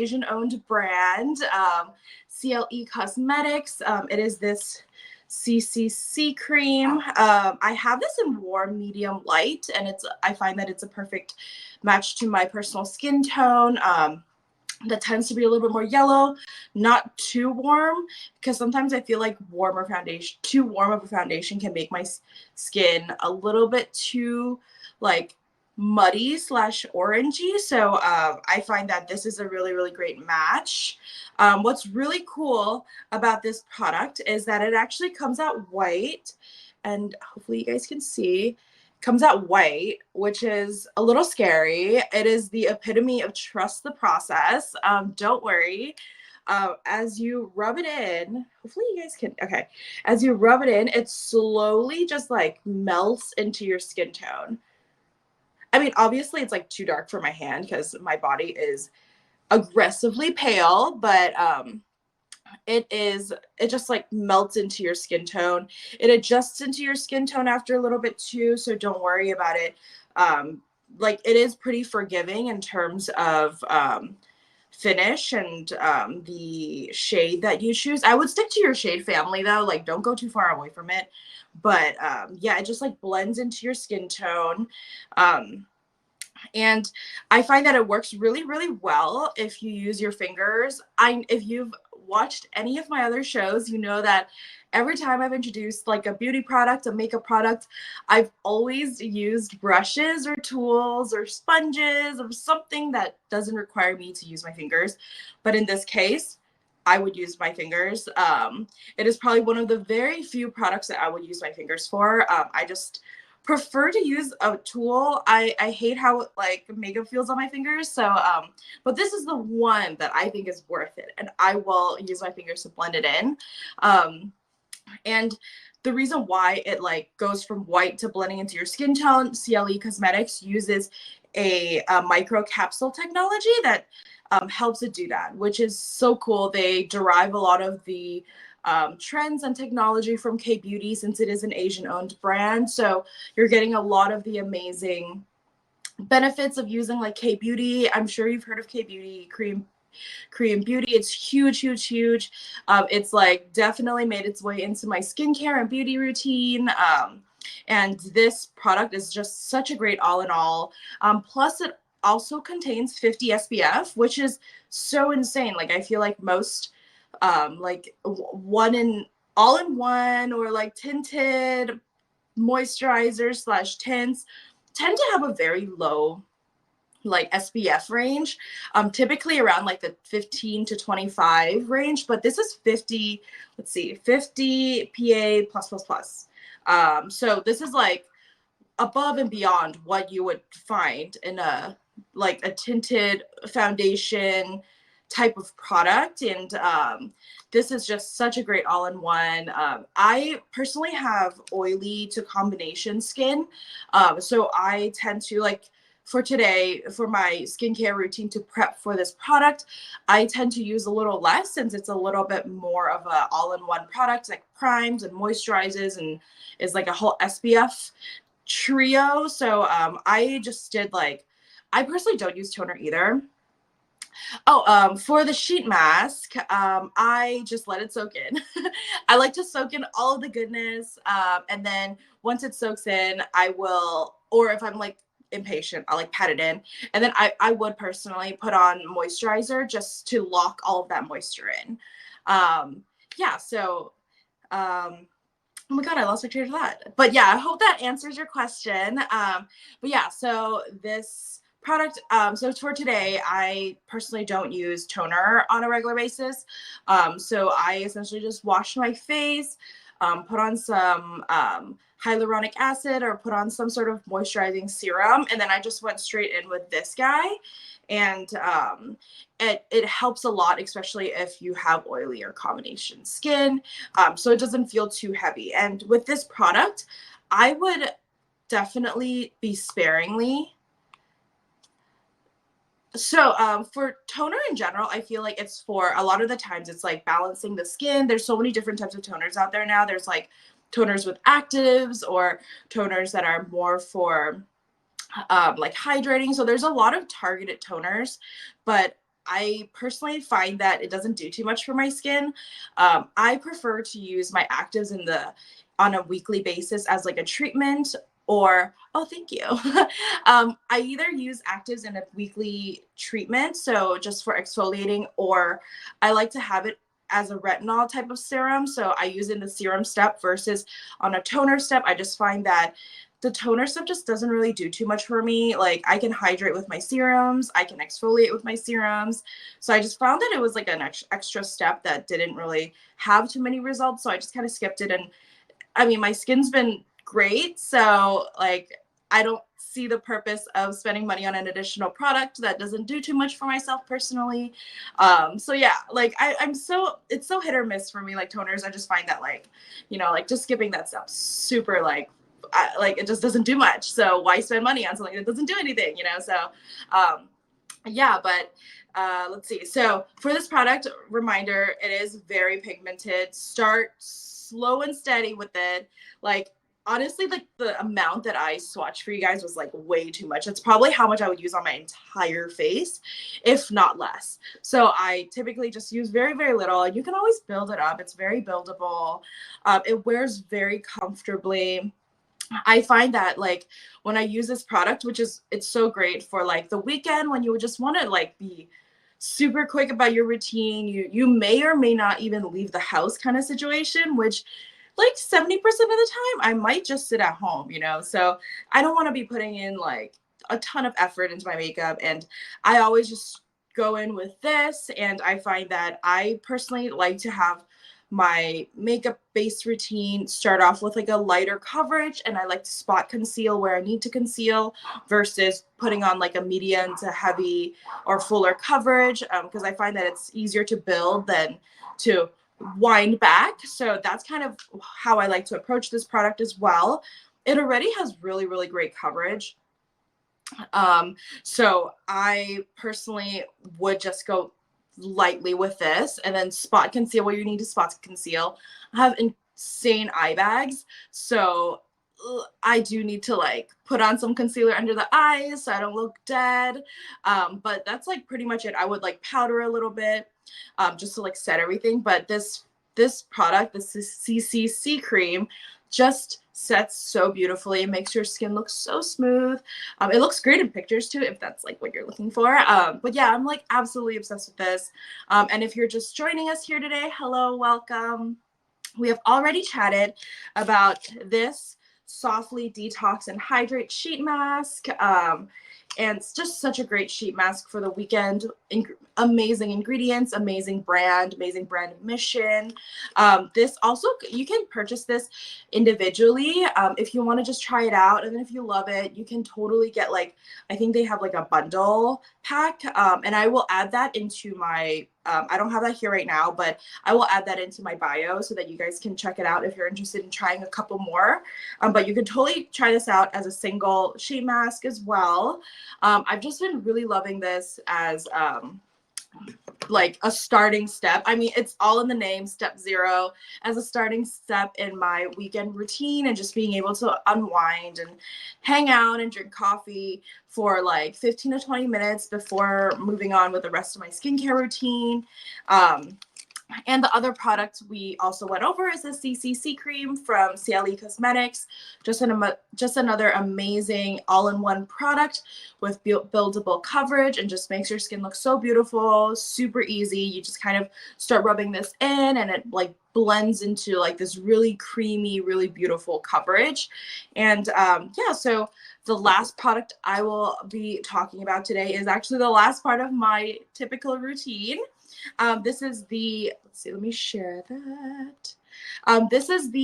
Asian-owned brand, CLE Cosmetics. It is this CCC cream. I have this in warm, medium, light, and I find that it's a perfect match to my personal skin tone. That tends to be a little bit more yellow, not too warm, because sometimes I feel like too warm of a foundation can make my skin a little bit too like muddy slash orangey. So I find that this is a really, really great match. What's really cool about this product is that it actually comes out white, and hopefully you guys can see comes out white, which is a little scary. It is the epitome of trust the process. Don't worry. As you rub it in, hopefully you guys can, okay. As you rub it in, it slowly just like melts into your skin tone. I mean, obviously it's like too dark for my hand because my body is aggressively pale, but it just like melts into your skin tone. It adjusts into your skin tone after a little bit too, so don't worry about it. Like it is pretty forgiving in terms of finish and the shade that you choose. I would stick to your shade family though, like don't go too far away from it. But yeah, it just like blends into your skin tone. And I find that it works really, really well if you use your fingers. If you've watched any of my other shows, you know that every time I've introduced like a beauty product, a makeup product, I've always used brushes or tools or sponges or something that doesn't require me to use my fingers. But in this case, I would use my fingers. It is probably one of the very few products that I would use my fingers for. I just prefer to use a tool. I hate how like makeup feels on my fingers. So, but this is the one that I think is worth it, and I will use my fingers to blend it in. And the reason why it like goes from white to blending into your skin tone, CLE Cosmetics uses a micro capsule technology that helps it do that, which is so cool. They derive a lot of the trends and technology from K-Beauty since it is an Asian-owned brand. So you're getting a lot of the amazing benefits of using like K-Beauty. I'm sure you've heard of K-Beauty Korean Beauty. It's huge, huge, huge. It's like definitely made its way into my skincare and beauty routine. And this product is just such a great all in all. Plus, it also contains 50 SPF, which is so insane. Like, I feel like most, like, one in all in one or like tinted moisturizers slash tints tend to have a very low like SPF range, typically around like the 15 to 25 range, but this is 50, let's see, 50 PA plus plus plus. So this is like above and beyond what you would find in a like a tinted foundation type of product. And this is just such a great all-in-one. I personally have oily to combination skin. So I tend to like for today, for my skincare routine to prep for this product, I tend to use a little less since it's a little bit more of a all-in-one product, like primes and moisturizes and is like a whole SPF trio. So I just did like, I personally don't use toner either. Oh, for the sheet mask, I just let it soak in. I like to soak in all of the goodness. And then once it soaks in, I will, or if I'm like impatient, I'll like pat it in. And then I would personally put on moisturizer just to lock all of that moisture in. Yeah, so, oh my God, I lost my train of thought. But yeah, I hope that answers your question. But yeah, so this product, so for today, I personally don't use toner on a regular basis. So I essentially just wash my face, put on some hyaluronic acid or put on some sort of moisturizing serum. And then I just went straight in with this guy. And it helps a lot, especially if you have oily or combination skin. So it doesn't feel too heavy. And with this product, I would definitely be sparingly. So for toner in general, I feel like it's for a lot of the times it's like balancing the skin. There's so many different types of toners out there now. There's like toners with actives or toners that are more for like hydrating. So there's a lot of targeted toners, but I personally find that it doesn't do too much for my skin. I prefer to use my actives on a weekly basis as like a treatment, or oh, thank you. I either use actives in a weekly treatment, so just for exfoliating, or I like to have it as a retinol type of serum. So I use it in the serum step versus on a toner step. I just find that the toner stuff just doesn't really do too much for me. Like I can hydrate with my serums, I can exfoliate with my serums. So I just found that it was like an extra step that didn't really have too many results. So I just kind of skipped it. And I mean, my skin's been great. So like, I don't see the purpose of spending money on an additional product that doesn't do too much for myself personally. So yeah, like it's so hit or miss for me, like toners. I just find that like, like just skipping that stuff super like it just doesn't do much. So why spend money on something that doesn't do anything, So, yeah, but let's see. So for this product, reminder, it is very pigmented. Start slow and steady with it. Like honestly, like the amount that I swatched for you guys was like way too much. It's probably how much I would use on my entire face, if not less. So I typically just use very, very little. You can always build it up. It's very buildable. It wears very comfortably. I find that like when I use this product, it's so great for like the weekend when you would just want to like be super quick about your routine. You may or may not even leave the house kind of situation, which like 70% of the time I might just sit at home, So I don't want to be putting in like a ton of effort into my makeup. And I always just go in with this. And I find that I personally like to have my makeup based routine start off with like a lighter coverage, and I like to spot conceal where I need to conceal versus putting on like a medium to heavy or fuller coverage, because I find that it's easier to build than to wind back. So that's kind of how I like to approach this product as well. It already has really, really great coverage. So I personally would just go lightly with this and then spot conceal where you need to spot conceal. I have insane eye bags. So I do need to like put on some concealer under the eyes so I don't look dead. But that's like pretty much it. I would like powder a little bit just to like set everything. But this product, this CCC cream, just sets so beautifully. It makes your skin look so smooth. It looks great in pictures too, if that's like what you're looking for. But yeah, I'm like absolutely obsessed with this. And if you're just joining us here today, hello, welcome. We have already chatted about this Softly Detox and Hydrate sheet mask. And it's just such a great sheet mask for the weekend. Amazing ingredients, amazing brand mission. This also, you can purchase this individually if you want to just try it out. And then if you love it, you can totally get like, I think they have like a bundle pack. And I will add that into my, I don't have that here right now, but I will add that into my bio so that you guys can check it out if you're interested in trying a couple more. But you can totally try this out as a single sheet mask as well. I've just been really loving this as like a starting step. I mean, it's all in the name, step 0, as a starting step in my weekend routine and just being able to unwind and hang out and drink coffee for like 15 to 20 minutes before moving on with the rest of my skincare routine. And the other product we also went over is the CCC cream from CLE Cosmetics. Just another amazing all-in-one product with buildable coverage and just makes your skin look so beautiful, super easy. You just kind of start rubbing this in and it like blends into like this really creamy, really beautiful coverage. And yeah, so the last product I will be talking about today is actually the last part of my typical routine. This is the, let's see, let me share that. This is the